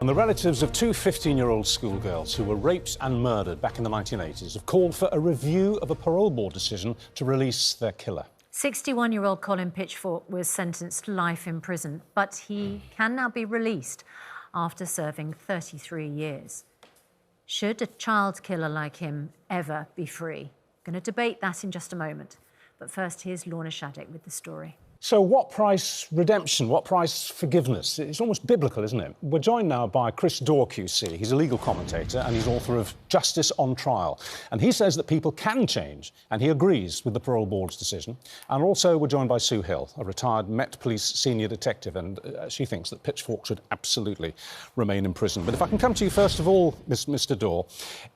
And the relatives of two 15-year-old schoolgirls who were raped and murdered back in the 1980s have called for a review of a parole board decision to release their killer. 61-year-old Colin Pitchfork was sentenced to life in prison, but he can now be released after serving 33 years. Should a child killer like him ever be free? Going to debate that in just a moment. But first, here's Lorna Shaddock with the story. So what price redemption? What price forgiveness? It's almost biblical, isn't it? We're joined now by Chris Daw QC. He's a legal commentator and he's author of Justice on Trial. And he says that people can change, and he agrees with the Parole Board's decision. And also we're joined by Sue Hill, a retired Met Police senior detective, and she thinks that Pitchfork should absolutely remain in prison. But if I can come to you first of all, Mr. Daw,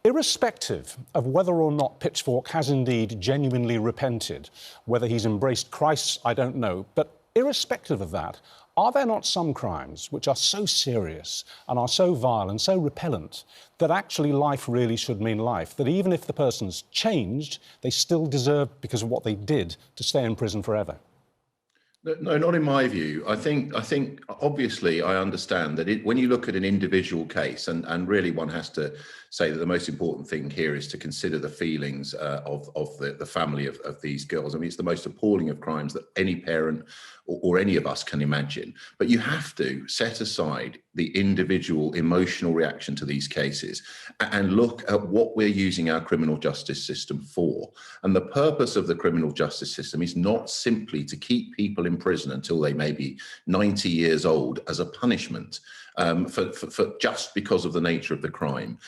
irrespective of whether or not Pitchfork has indeed genuinely repented, whether he's embraced Christ, I don't know. But irrespective of that, are there not some crimes which are so serious and are so vile and so repellent that actually life really should mean life? That even if the person's changed, they still deserve, because of what they did, to stay in prison forever? No, not in my view. I think obviously I understand that when you look at an individual case, and really one has to say that the most important thing here is to consider the feelings of the family of these girls. I mean, it's the most appalling of crimes that any parent or any of us can imagine. But you have to set aside the individual emotional reaction to these cases and look at what we're using our criminal justice system for. And the purpose of the criminal justice system is not simply to keep people in prison until they may be 90 years old as a punishment for just because of the nature of the crime.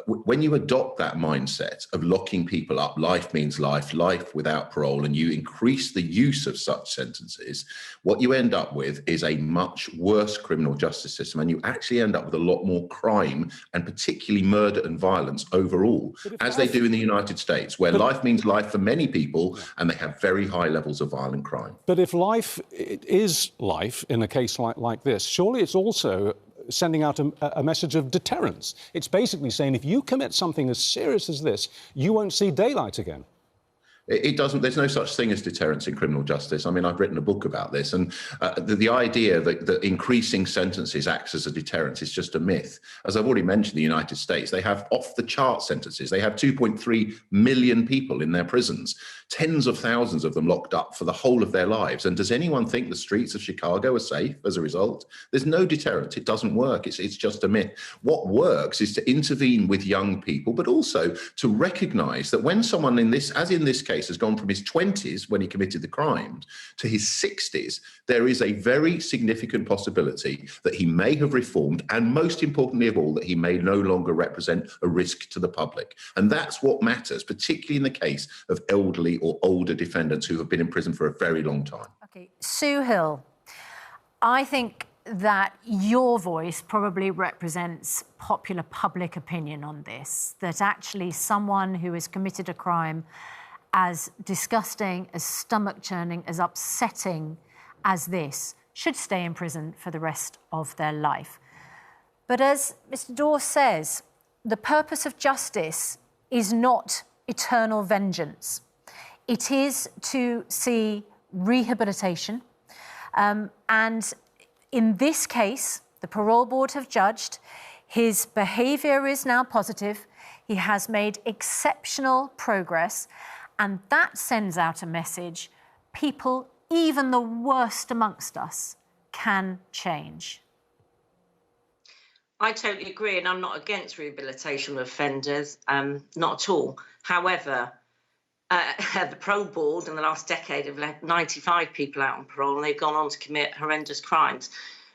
When you adopt that mindset of locking people up, life means life without parole, and you increase the use of such sentences, what you end up with is a much worse criminal justice system, and you actually end up with a lot more crime, and particularly murder and violence overall, as they do in the United States, where life means life for many people, and they have very high levels of violent crime. But if life is life in a case like this, surely it's also sending out a message of deterrence. It's basically saying if you commit something as serious as this, you won't see daylight again. It doesn't. There's no such thing as deterrence in criminal justice. I mean, I've written a book about this, and the idea that increasing sentences acts as a deterrence is just a myth. As I've already mentioned, the United States, they have off-the-chart sentences. They have 2.3 million people in their prisons, tens of thousands of them locked up for the whole of their lives. And does anyone think the streets of Chicago are safe as a result? There's no deterrent. It doesn't work. It's just a myth. What works is to intervene with young people, but also to recognise that when someone in this, as in this case, has gone from his 20s when he committed the crimes to his 60s, there is a very significant possibility that he may have reformed, and most importantly of all, that he may no longer represent a risk to the public. And that's what matters, particularly in the case of elderly or older defendants who have been in prison for a very long time. OK, Sue Hill, I think that your voice probably represents popular public opinion on this, that actually someone who has committed a crime as disgusting, as stomach-churning, as upsetting as this should stay in prison for the rest of their life. But as Mr. Daw says, the purpose of justice is not eternal vengeance. It is to see rehabilitation. And in this case, the Parole Board have judged his behaviour is now positive. He has made exceptional progress. And that sends out a message: people, even the worst amongst us, can change. I totally agree, and I'm not against rehabilitation of offenders, not at all. However, the Parole Board in the last decade have let 95 people out on parole, and they've gone on to commit horrendous crimes.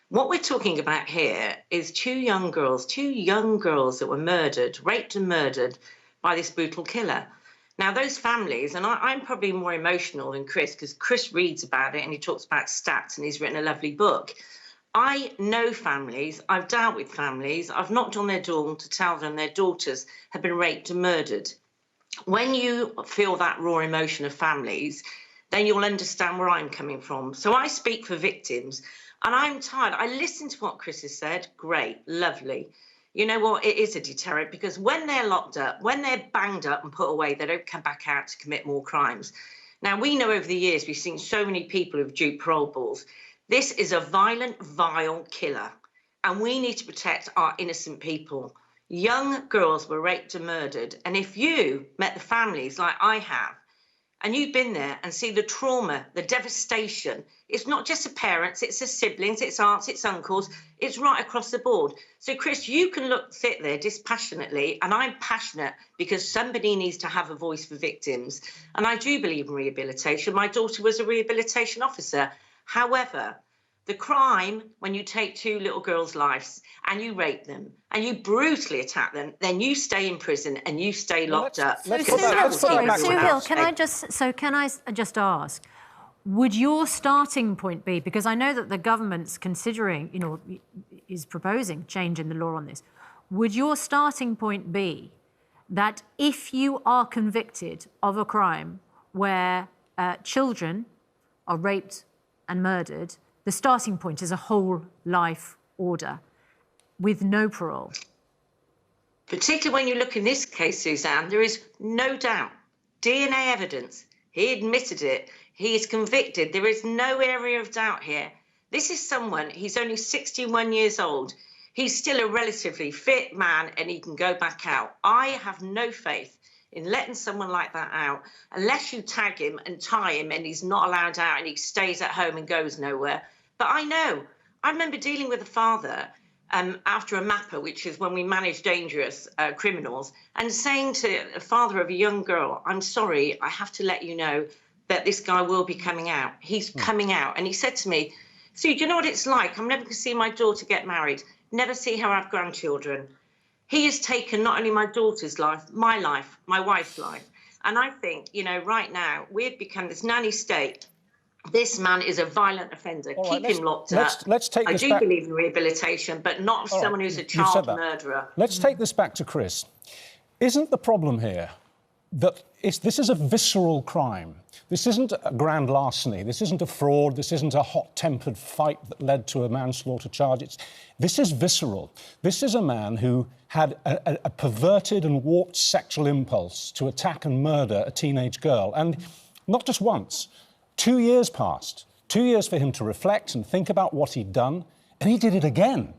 What we're talking about here is two young girls that were murdered, raped and murdered by this brutal killer. Now, those families, and I'm probably more emotional than Chris, because Chris reads about it and he talks about stats and he's written a lovely book. I know families, I've dealt with families, I've knocked on their door to tell them their daughters have been raped and murdered. When you feel that raw emotion of families, then you'll understand where I'm coming from. So I speak for victims, and I'm tired. I listened to what Chris has said. Great, lovely. You know what? It is a deterrent, because when they're locked up, when they're banged up and put away, they don't come back out to commit more crimes. Now, we know over the years we've seen so many people who've duped parole boards. This is a violent, vile killer. and we need to protect our innocent people. Young girls were raped and murdered, and if you met the families like I have, and you've been there and see the trauma, the devastation, it's not just the parents, it's the siblings, it's aunts, it's uncles, it's right across the board. So, Chris, you can sit there dispassionately, and I'm passionate because somebody needs to have a voice for victims. And I do believe in rehabilitation. My daughter was a rehabilitation officer. However, the crime, when you take 2 little girls' lives and you rape them and you brutally attack them, then you stay in prison and you stay locked up. Sue Hill, can I just ask, would your starting point be, because I know that the government's considering, is proposing change in the law on this, would your starting point be that if you are convicted of a crime where children are raped and murdered, the starting point is a whole life order with no parole? Particularly when you look in this case, Suzanne, there is no doubt. DNA evidence. He admitted it. He is convicted. There is no area of doubt here. This is someone, he's only 61 years old. He's still a relatively fit man and he can go back out. I have no faith in letting someone like that out unless you tag him and tie him and he's not allowed out and he stays at home and goes nowhere. But I remember dealing with a father after a MAPA, which is when we manage dangerous criminals, and saying to a father of a young girl, I'm sorry, I have to let you know that this guy will be coming out. He's coming out. And he said to me, Sue, do you know what it's like? I'm never going to see my daughter get married, never see her have grandchildren. He has taken not only my daughter's life, my wife's life. And I think, right now, we've become this nanny state. This man is a violent offender. Keep him locked up. Let's take this back. I do believe in rehabilitation, but not someone who's a child murderer. Let's take this back to Chris. Isn't the problem here that this is a visceral crime? This isn't a grand larceny. This isn't a fraud. This isn't a hot-tempered fight that led to a manslaughter charge. This is visceral. This is a man who had a perverted and warped sexual impulse to attack and murder a teenage girl. And not just once. 2 years passed. 2 years for him to reflect and think about what he'd done, and he did it again.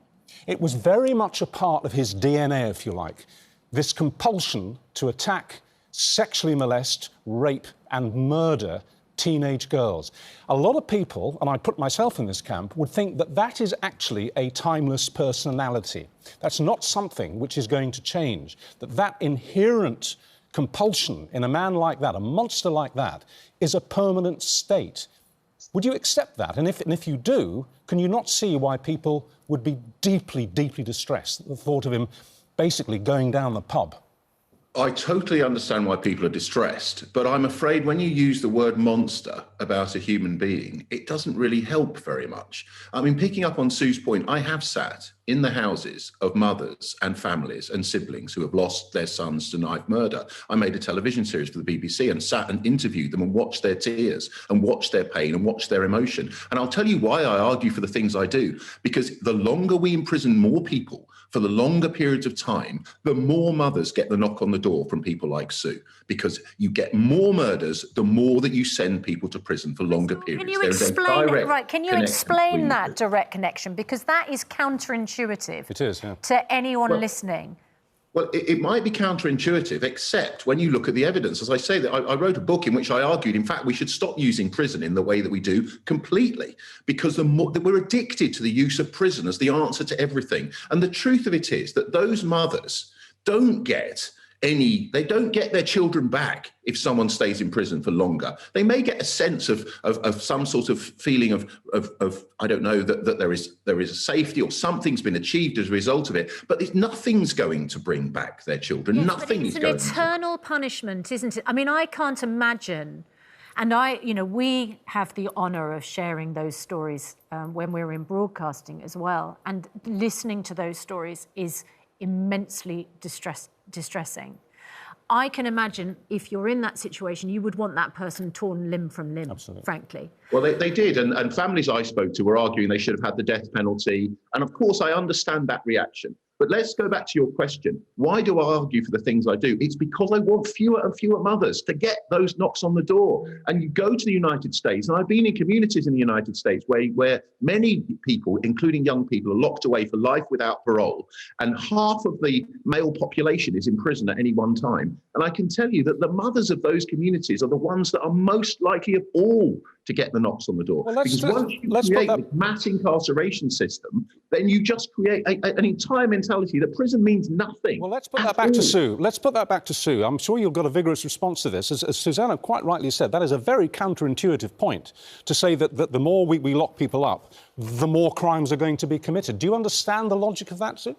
It was very much a part of his DNA, if you like, this compulsion to attack, sexually molest, rape and murder teenage girls. A lot of people, and I put myself in this camp, would think that that is actually a timeless personality. That's not something which is going to change, that inherent compulsion in a man like that, a monster like that, is a permanent state. Would you accept that? And if you do, can you not see why people would be deeply, deeply distressed at the thought of him basically going down the pub? I totally understand why people are distressed, but I'm afraid when you use the word monster about a human being, it doesn't really help very much. I mean, picking up on Sue's point, I have sat in the houses of mothers and families and siblings who have lost their sons to knife murder. I made a television series for the BBC and sat and interviewed them and watched their tears and watched their pain and watched their emotion. And I'll tell you why I argue for the things I do, because the longer we imprison more people for the longer periods of time, the more mothers get the knock on the door from people like Sue, because you get more murders the more that you send people to prison for longer periods. Can you explain that direct connection? Because that is counterintuitive. It is, yeah. To anyone listening. Well, it might be counterintuitive, except when you look at the evidence. As I say, that I wrote a book in which I argued, in fact, we should stop using prison in the way that we do completely, because we're addicted to the use of prison as the answer to everything. And the truth of it is that those mothers don't get their children back if someone stays in prison for longer. They may get a sense of some sort of feeling of I don't know, that there is a safety or something's been achieved as a result of it, but nothing's going to bring back their children. Yes, Nothing is going to. It's an eternal punishment, isn't it? I mean, I can't imagine. And we have the honour of sharing those stories when we're in broadcasting as well. And listening to those stories is immensely distressing. I can imagine if you're in that situation, you would want that person torn limb from limb, Absolutely. Frankly. Well, they did. And families I spoke to were arguing they should have had the death penalty. And of course, I understand that reaction. But let's go back to your question. Why do I argue for the things I do? It's because I want fewer and fewer mothers to get those knocks on the door. And you go to the United States, and I've been in communities in the United States where many people, including young people, are locked away for life without parole. And half of the male population is in prison at any one time. And I can tell you that the mothers of those communities are the ones that are most likely of all to get the knocks on the door. Well, because once you create this mass incarceration system, then you just create an entire mentality that prison means nothing. Well, let's put that back to Sue. Let's put that back to Sue. I'm sure you've got a vigorous response to this. As Susanna quite rightly said, that is a very counterintuitive point to say that the more we lock people up, the more crimes are going to be committed. Do you understand the logic of that, Sue?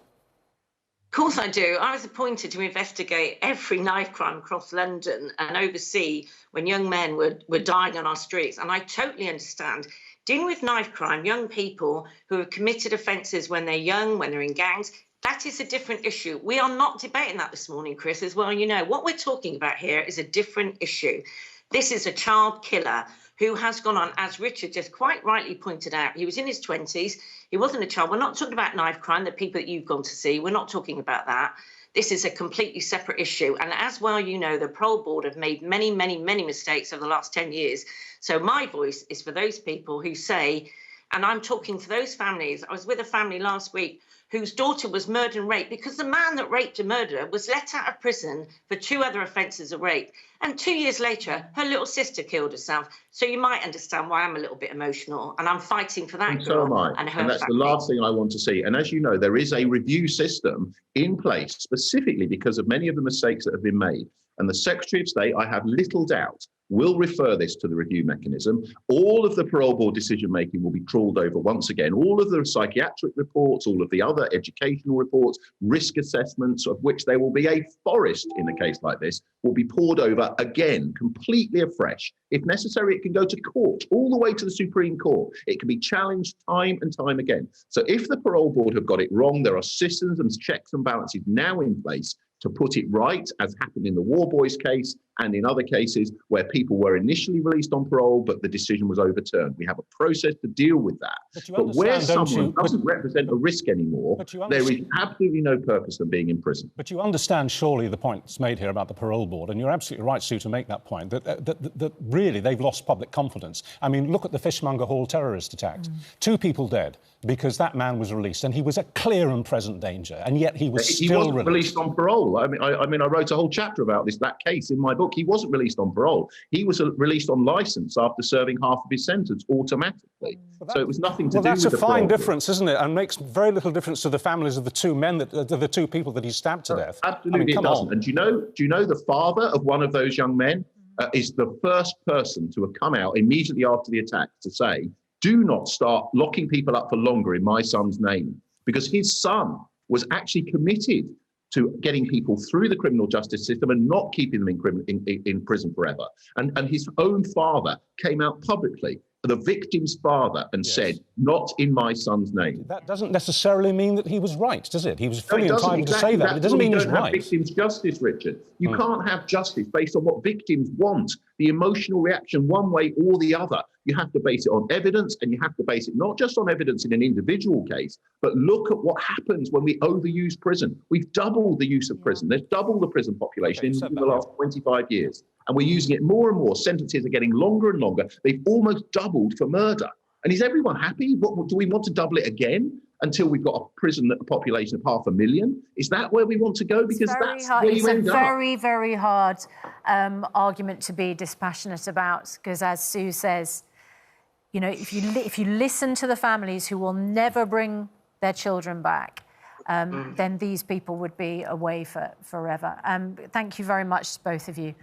Of course I do. I was appointed to investigate every knife crime across London and oversee when young men were dying on our streets. And I totally understand. Dealing with knife crime, young people who have committed offences when they're young, when they're in gangs, that is a different issue. We are not debating that this morning, Chris, as well. You know, what we're talking about here is a different issue. This is a child killer who has gone on, as Richard just quite rightly pointed out, he was in his 20s, he wasn't a child. We're not talking about knife crime, the people that you've gone to see. We're not talking about that. This is a completely separate issue. And as well, you know, the Parole Board have made many, many, many mistakes over the last 10 years. So my voice is for those people who say, and I'm talking for those families. I was with a family last week whose daughter was murdered and raped because the man that raped and murdered her was let out of prison for 2 other offences of rape. And 2 years later, her little sister killed herself. So you might understand why I'm a little bit emotional. And I'm fighting for that girl. So am I. And that's family. The last thing I want to see. And as you know, there is a review system in place specifically because of many of the mistakes that have been made. And the Secretary of State, I have little doubt, will refer this to the review mechanism. All of the Parole Board decision-making will be trawled over once again. All of the psychiatric reports, all of the other educational reports, risk assessments, of which there will be a forest in a case like this, will be poured over again, completely afresh. If necessary, it can go to court, all the way to the Supreme Court. It can be challenged time and time again. So if the Parole Board have got it wrong, there are systems and checks and balances now in place to put it right, as happened in the War Boys case and in other cases where people were initially released on parole, but the decision was overturned. We have a process to deal with that. But where someone doesn't represent a risk anymore, there is absolutely no purpose in being in prison. But you understand surely the points made here about the Parole Board, and you're absolutely right, Sue, to make that point, that really they've lost public confidence. I mean, look at the Fishmonger Hall terrorist attacks. 2 people dead because that man was released, and he was a clear and present danger, and yet he was still He wasn't released on parole. I mean, I wrote a whole chapter about that case in my book. He wasn't released on parole. He was released on licence after serving half of his sentence automatically. So it was nothing to do with the Well, that's a fine parole. difference, isn't it? And makes very little difference to the families of the 2 men, the 2 people that he stabbed to death. Absolutely, it doesn't. And do you know the father of one of those young men is the first person to have come out immediately after the attack to say, do not start locking people up for longer in my son's name, because his son was actually committed to getting people through the criminal justice system and not keeping them in prison forever. And his own father came out publicly, the victim's father, and said, not in my son's name. That doesn't necessarily mean that he was right, does it? He was fully entitled to say that. It doesn't mean he's right. Victims' justice, Richard. You can't have justice based on what victims want, the emotional reaction one way or the other. You have to base it on evidence, and you have to base it not just on evidence in an individual case, but look at what happens when we overuse prison. We've doubled the use of prison. There's double the prison population in the last 25 years. And we're using it more and more. Sentences are getting longer and longer. They've almost doubled for murder. And is everyone happy? Do we want to double it again until we've got a prison population of 500,000? Is that where we want to go? Because that's where you end up. It's a very, very hard argument to be dispassionate about, because as Sue says, you know, if you listen to the families who will never bring their children back, then these people would be away forever. Thank you very much, both of you.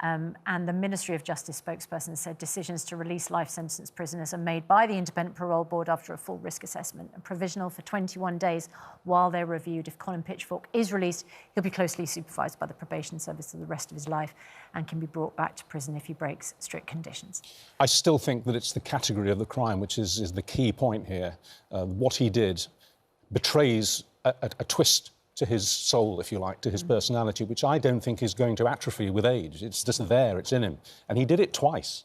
And the Ministry of Justice spokesperson said decisions to release life sentence prisoners are made by the Independent Parole Board after a full risk assessment and provisional for 21 days while they're reviewed. If Colin Pitchfork is released, he'll be closely supervised by the probation service for the rest of his life and can be brought back to prison if he breaks strict conditions. I still think that it's the category of the crime which is the key point here. What he did betrays a twist to his soul, if you like, to his personality, which I don't think is going to atrophy with age. It's just there, it's in him. And he did it twice.